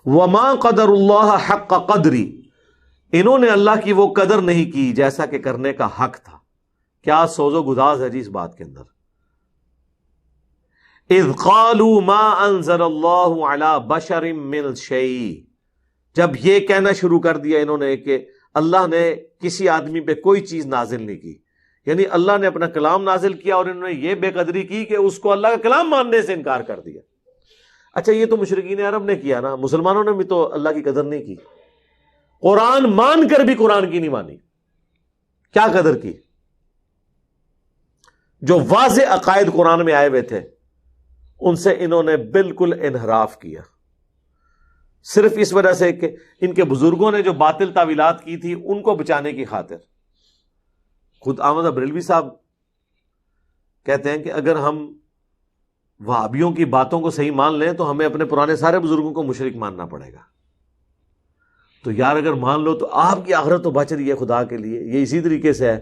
وما قدر اللہ حق قدری، انہوں نے اللہ کی وہ قدر نہیں کی جیسا کہ کرنے کا حق تھا۔ کیا سوز و گداز ہے جی اس بات کے اندر۔ اذ قالوا ما انزل اللہ علی بشر من شیء، جب یہ کہنا شروع کر دیا انہوں نے کہ اللہ نے کسی آدمی پہ کوئی چیز نازل نہیں کی، یعنی اللہ نے اپنا کلام نازل کیا اور انہوں نے یہ بے قدری کی کہ اس کو اللہ کا کلام ماننے سے انکار کر دیا۔ اچھا یہ تو مشرکین عرب نے کیا نا، مسلمانوں نے بھی تو اللہ کی قدر نہیں کی، قرآن مان کر بھی قرآن کی نہیں مانی۔ کیا قدر کی؟ جو واضح عقائد قرآن میں آئے ہوئے تھے ان سے انہوں نے بالکل انحراف کیا، صرف اس وجہ سے کہ ان کے بزرگوں نے جو باطل تعویلات کی تھی ان کو بچانے کی خاطر۔ خود احمد بریلوی صاحب کہتے ہیں کہ اگر ہم وہابیوں کی باتوں کو صحیح مان لیں تو ہمیں اپنے پرانے سارے بزرگوں کو مشرک ماننا پڑے گا۔ تو یار اگر مان لو تو آپ کی آخرت تو بچ رہی ہے خدا کے لیے۔ یہ اسی طریقے سے ہے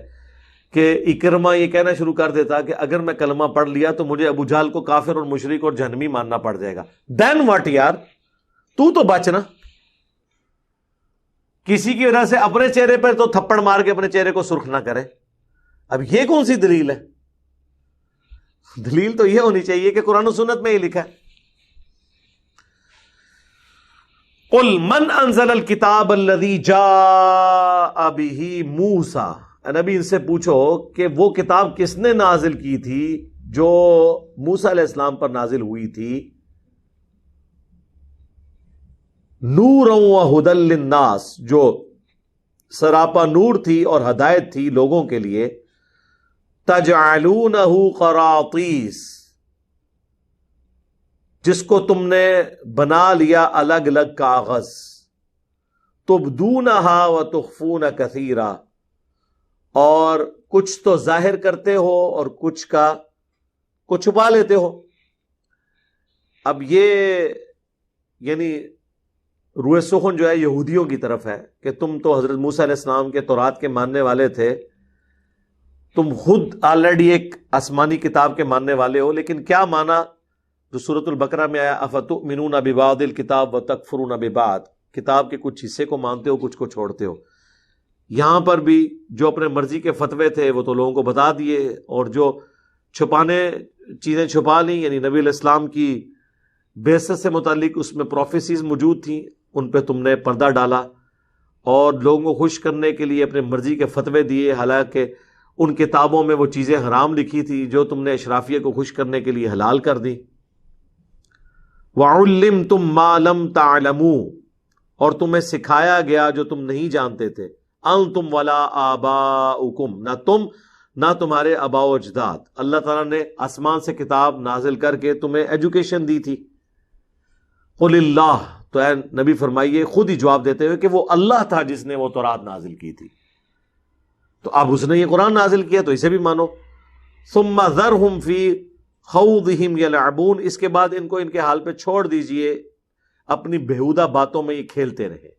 کہ اکرمہ یہ کہنا شروع کر دیتا کہ اگر میں کلمہ پڑھ لیا تو مجھے ابو جہل کو کافر اور مشرک اور جہنمی ماننا پڑ جائے گا۔ دین واٹ یار، تو بچنا، کسی کی وجہ سے اپنے چہرے پر تو تھپڑ مار کے اپنے چہرے کو سرخ نہ کرے۔ اب یہ کون سی دلیل ہے؟ دلیل تو یہ ہونی چاہیے کہ قرآن و سنت میں یہ لکھا ہے۔ قل من انزل الکتاب الذی جاء بہ موسیٰ، نبی ان سے پوچھو کہ وہ کتاب کس نے نازل کی تھی جو موسیٰ علیہ السلام پر نازل ہوئی تھی؟ نورا وہدی للناس، جو سراپا نور تھی اور ہدایت تھی لوگوں کے لیے۔ تجعلونہ قراطیس، جس کو تم نے بنا لیا الگ الگ کاغذ۔ تبدونہا وتخفون کثیرا، اور کچھ تو ظاہر کرتے ہو اور کچھ کو چھپا لیتے ہو۔ اب یہ یعنی روئے سخن جو ہے یہودیوں کی طرف ہے کہ تم تو حضرت موسیٰ علیہ السلام کے تورات کے ماننے والے تھے، تم خود آلریڈی ایک آسمانی کتاب کے ماننے والے ہو، لیکن کیا مانا جو سورۃ البقرہ میں آیا، افتؤمنون ببعض الکتاب وتکفرون ببعض، کتاب کے کچھ حصے کو مانتے ہو کچھ کو چھوڑتے ہو۔ یہاں پر بھی جو اپنے مرضی کے فتوے تھے وہ تو لوگوں کو بتا دیے، اور جو چھپانے چیزیں چھپا لیں، یعنی نبی علیہ السلام کی بعثت سے متعلق اس میں پروفیسیز موجود تھیں، ان پہ تم نے پردہ ڈالا اور لوگوں کو خوش کرنے کے لیے اپنے مرضی کے فتوے دیے، حالانکہ ان کتابوں میں وہ چیزیں حرام لکھی تھی جو تم نے اشرافیہ کو خوش کرنے کے لیے حلال کر دی۔ وَعُلِّمْتُم مَّا لَمْ تَعْلَمُوا، اور تمہیں سکھایا گیا جو تم نہیں جانتے تھے۔ أَنْتُمْ وَلَا آبَاؤُكُمْ، نہ تم نہ تمہارے آباء و اجداد۔ اللہ تعالیٰ نے آسمان سے کتاب نازل کر کے تمہیں ایجوکیشن دی تھی۔ قُلِ اللَّهُ، تو اے نبی فرمائیے خود ہی جواب دیتے ہوئے کہ وہ اللہ تھا جس نے وہ تورات نازل کی تھی، تو اب اس نے یہ قرآن نازل کیا تو اسے بھی مانو۔ ثُمَّ ذَرْهُمْ فِي خَوْضِهِمْ يَلْعَبُونَ، اس کے بعد ان کو ان کے حال پہ چھوڑ دیجئے، اپنی بےہودہ باتوں میں یہ کھیلتے رہے۔